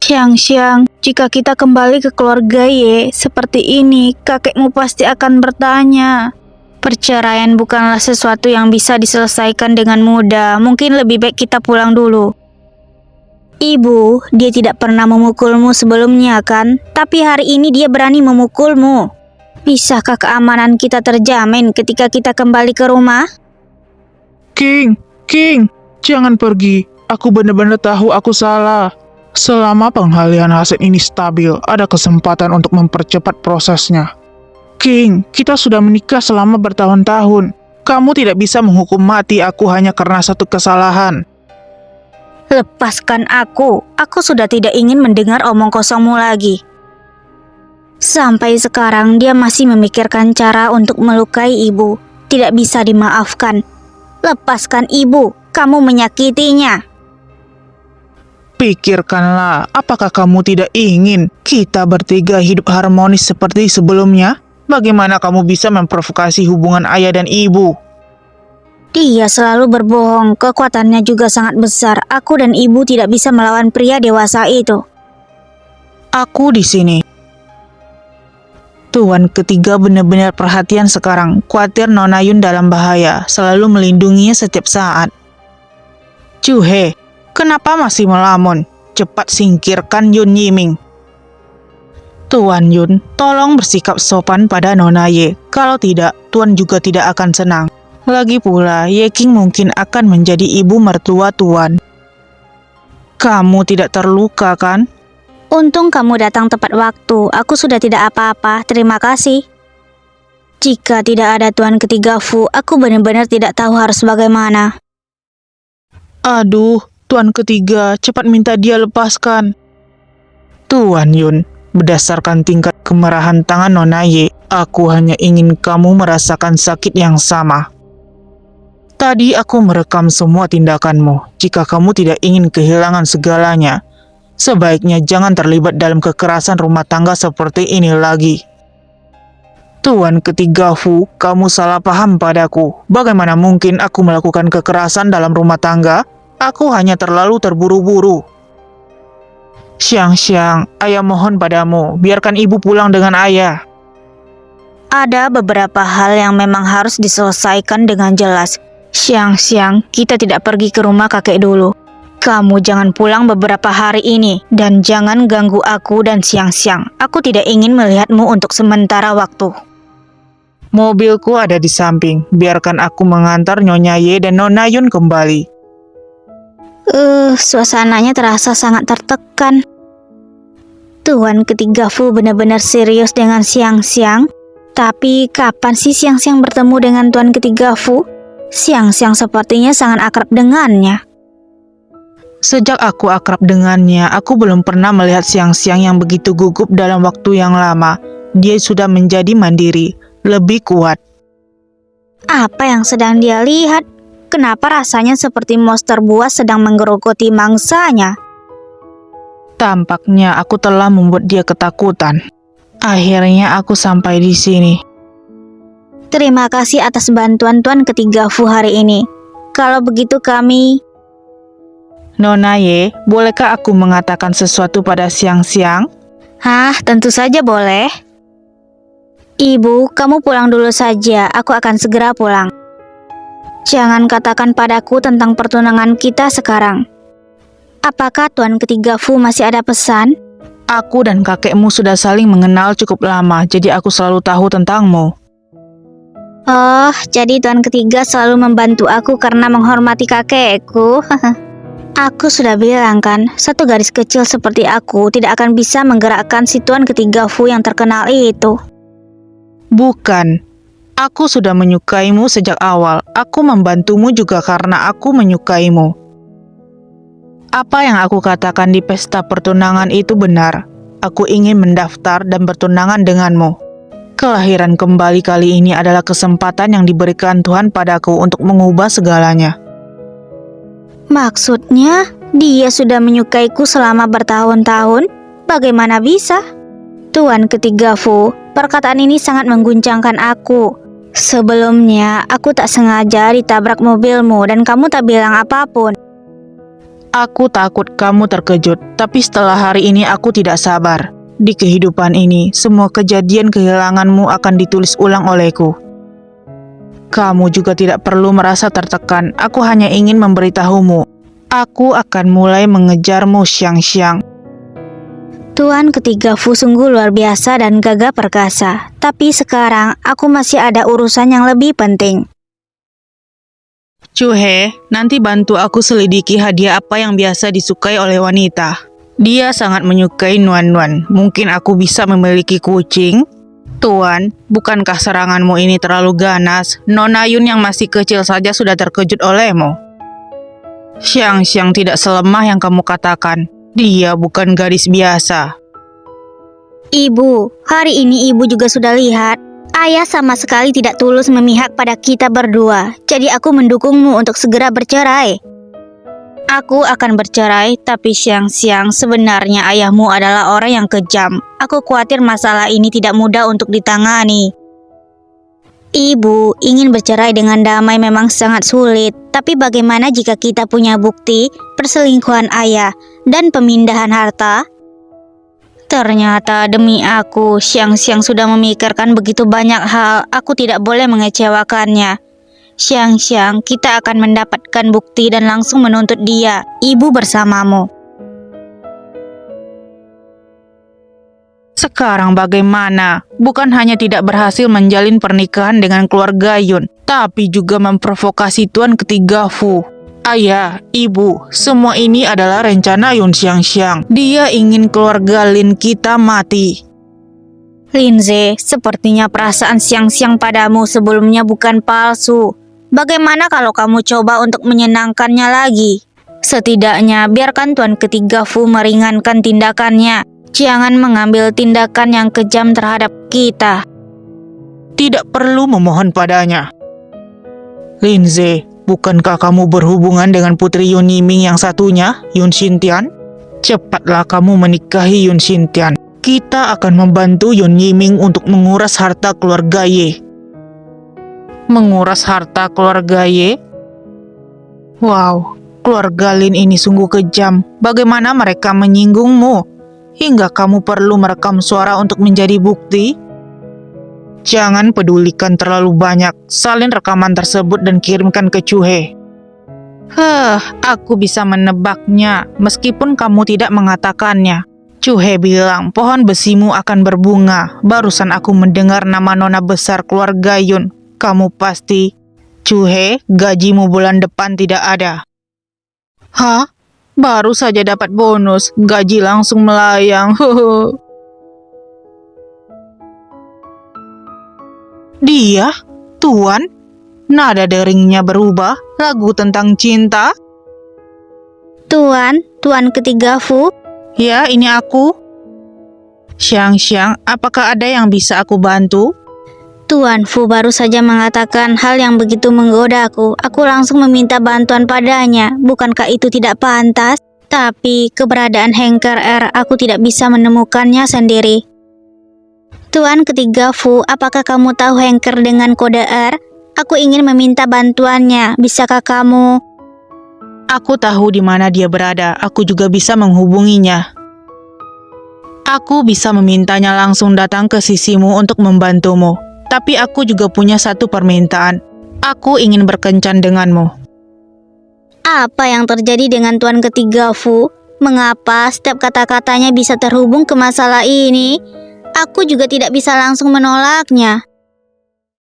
Xiang, jika kita kembali ke keluarga Ye, seperti ini, kakekmu pasti akan bertanya. Perceraian bukanlah sesuatu yang bisa diselesaikan dengan mudah. Mungkin lebih baik kita pulang dulu. Ibu, dia tidak pernah memukulmu sebelumnya kan? Tapi hari ini dia berani memukulmu. Bisakah keamanan kita terjamin ketika kita kembali ke rumah? King, jangan pergi. Aku benar-benar tahu aku salah. Selama pengalihan aset ini stabil, ada kesempatan untuk mempercepat prosesnya. King, kita sudah menikah selama bertahun-tahun. Kamu tidak bisa menghukum mati aku hanya karena satu kesalahan. Lepaskan aku sudah tidak ingin mendengar omong kosongmu lagi. Sampai sekarang dia masih memikirkan cara untuk melukai ibu. Tidak bisa dimaafkan. Lepaskan ibu, kamu menyakitinya. Pikirkanlah, apakah kamu tidak ingin kita bertiga hidup harmonis seperti sebelumnya? Bagaimana kamu bisa memprovokasi hubungan ayah dan ibu? Dia selalu berbohong, kekuatannya juga sangat besar. Aku dan ibu tidak bisa melawan pria dewasa itu. Aku di sini. Tuan ketiga benar-benar perhatian sekarang, khawatir Nona Yun dalam bahaya, selalu melindunginya setiap saat. Cuhe, kenapa masih melamun? Cepat singkirkan Yun Yiming. Tuan Yun, tolong bersikap sopan pada Nona Ye. Kalau tidak, Tuan juga tidak akan senang. Lagi pula, Ye King mungkin akan menjadi ibu mertua Tuan. Kamu tidak terluka kan? Untung kamu datang tepat waktu. Aku sudah tidak apa-apa, terima kasih. Jika tidak ada Tuan ketiga Fu, aku benar-benar tidak tahu harus bagaimana. Aduh, Tuan ketiga, cepat minta dia lepaskan. Tuan Yun, berdasarkan tingkat kemerahan tangan Nona Ye, aku hanya ingin kamu merasakan sakit yang sama. Tadi aku merekam semua tindakanmu. Jika kamu tidak ingin kehilangan segalanya, sebaiknya jangan terlibat dalam kekerasan rumah tangga seperti ini lagi. Tuan ketiga Fu, kamu salah paham padaku. Bagaimana mungkin aku melakukan kekerasan dalam rumah tangga? Aku hanya terlalu terburu-buru. Xiang, ayah mohon padamu, biarkan ibu pulang dengan ayah. Ada beberapa hal yang memang harus diselesaikan dengan jelas. Xiang, kita tidak pergi ke rumah kakek dulu. Kamu jangan pulang beberapa hari ini, dan jangan ganggu aku dan Xiang. Aku tidak ingin melihatmu untuk sementara waktu. Mobilku ada di samping, biarkan aku mengantar Nyonya Ye dan Nona Yun kembali. Suasananya terasa sangat tertekan. Tuan ketiga Fu benar-benar serius dengan Xiang. Tapi kapan sih Xiang bertemu dengan Tuan ketiga Fu? Xiang sepertinya sangat akrab dengannya. Sejak aku akrab dengannya, aku belum pernah melihat Xiang yang begitu gugup dalam waktu yang lama. Dia sudah menjadi mandiri, lebih kuat. Apa yang sedang dia lihat? Kenapa rasanya seperti monster buas sedang menggerogoti mangsanya? Tampaknya aku telah membuat dia ketakutan. Akhirnya aku sampai di sini. Terima kasih atas bantuan Tuan ketiga Fu hari ini. Kalau begitu kami... Nona Ye, bolehkah aku mengatakan sesuatu pada Xiang? Hah, tentu saja boleh. Ibu, kamu pulang dulu saja. Aku akan segera pulang. Jangan katakan padaku tentang pertunangan kita sekarang. Apakah Tuan ketiga Fu masih ada pesan? Aku dan kakekmu sudah saling mengenal cukup lama, jadi aku selalu tahu tentangmu. Oh, jadi Tuan ketiga selalu membantu aku karena menghormati kakekku. Aku sudah bilang kan, satu gadis kecil seperti aku tidak akan bisa menggerakkan si Tuan ketiga Fu yang terkenal itu. Bukan. Aku sudah menyukaimu sejak awal. Aku membantumu juga karena aku menyukaimu. Apa yang aku katakan di pesta pertunangan itu benar. Aku ingin mendaftar dan bertunangan denganmu. Kelahiran kembali kali ini adalah kesempatan yang diberikan Tuhan padaku untuk mengubah segalanya. Maksudnya, dia sudah menyukaiku selama bertahun-tahun? Bagaimana bisa? Tuan ketiga Fu, perkataan ini sangat mengguncangkan aku. Sebelumnya, aku tak sengaja ditabrak mobilmu dan kamu tak bilang apapun. Aku takut kamu terkejut, tapi setelah hari ini aku tidak sabar. Di kehidupan ini, semua kejadian kehilanganmu akan ditulis ulang olehku. Kamu juga tidak perlu merasa tertekan, aku hanya ingin memberitahumu. Aku akan mulai mengejarmu, Xiang-Xiang. Tuan ketiga Fu sungguh luar biasa dan gagah perkasa. Tapi sekarang aku masih ada urusan yang lebih penting. Chuhe, nanti bantu aku selidiki hadiah apa yang biasa disukai oleh wanita. Dia sangat menyukai nuan-nuan. Mungkin aku bisa memiliki kucing? Tuan, bukankah seranganmu ini terlalu ganas? Nona Yun yang masih kecil saja sudah terkejut olehmu. Xiang-Xiang tidak selemah yang kamu katakan. Dia bukan gadis biasa. Ibu, hari ini ibu juga sudah lihat. Ayah sama sekali tidak tulus memihak pada kita berdua. Jadi aku mendukungmu untuk segera bercerai. Aku akan bercerai, tapi Xiang-Xiang, sebenarnya ayahmu adalah orang yang kejam. Aku khawatir masalah ini tidak mudah untuk ditangani. Ibu, ingin bercerai dengan damai memang sangat sulit. Tapi bagaimana jika kita punya bukti perselingkuhan ayah dan pemindahan harta? Ternyata demi aku, Xiang-Xiang sudah memikirkan begitu banyak hal. Aku tidak boleh mengecewakannya. Xiang-Xiang, kita akan mendapatkan bukti dan langsung menuntut dia. Ibu bersamamu. Sekarang bagaimana? Bukan hanya tidak berhasil menjalin pernikahan dengan keluarga Yun, tapi juga memprovokasi tuan ketiga Fu. Ayah, ibu, semua ini adalah rencana Yun Xiang-Xiang. Dia ingin keluarga Lin kita mati. Linze, sepertinya perasaan Xiang-Xiang padamu sebelumnya bukan palsu. Bagaimana kalau kamu coba untuk menyenangkannya lagi? Setidaknya biarkan tuan ketiga Fu meringankan tindakannya. Jangan mengambil tindakan yang kejam terhadap kita. Tidak perlu memohon padanya. Linze, bukankah kamu berhubungan dengan putri Yun Yiming yang satunya, Yun Xintian? Cepatlah kamu menikahi Yun Xintian. Kita akan membantu Yun Yiming untuk menguras harta keluarga Ye. Menguras harta keluarga Ye? Wow, keluarga Lin ini sungguh kejam. Bagaimana mereka menyinggungmu? Hingga kamu perlu merekam suara untuk menjadi bukti? Jangan pedulikan terlalu banyak. Salin rekaman tersebut dan kirimkan ke Chuhe. Aku bisa menebaknya meskipun kamu tidak mengatakannya. Chuhe bilang pohon besimu akan berbunga. Barusan aku mendengar nama nona besar keluarga Yun. Kamu pasti. Chuhe, gajimu bulan depan tidak ada. Hah? Baru saja dapat bonus, gaji langsung melayang. Dia? Tuan? Nada deringnya berubah, lagu tentang cinta? Tuan ketiga Fu? Ya, ini aku. Xiang-Xiang, apakah ada yang bisa aku bantu? Tuan Fu baru saja mengatakan hal yang begitu menggoda aku. Aku langsung meminta bantuan padanya. Bukankah itu tidak pantas? Tapi keberadaan Hengker R aku tidak bisa menemukannya sendiri. Tuan ketiga Fu, apakah kamu tahu Hengker dengan kode R? Aku ingin meminta bantuannya. Bisakah kamu? Aku tahu di mana dia berada. Aku juga bisa menghubunginya. Aku bisa memintanya langsung datang ke sisimu untuk membantumu. Tapi aku juga punya satu permintaan. Aku ingin berkencan denganmu. Apa yang terjadi dengan tuan ketiga Fu? Mengapa setiap kata-katanya bisa terhubung ke masalah ini? Aku juga tidak bisa langsung menolaknya.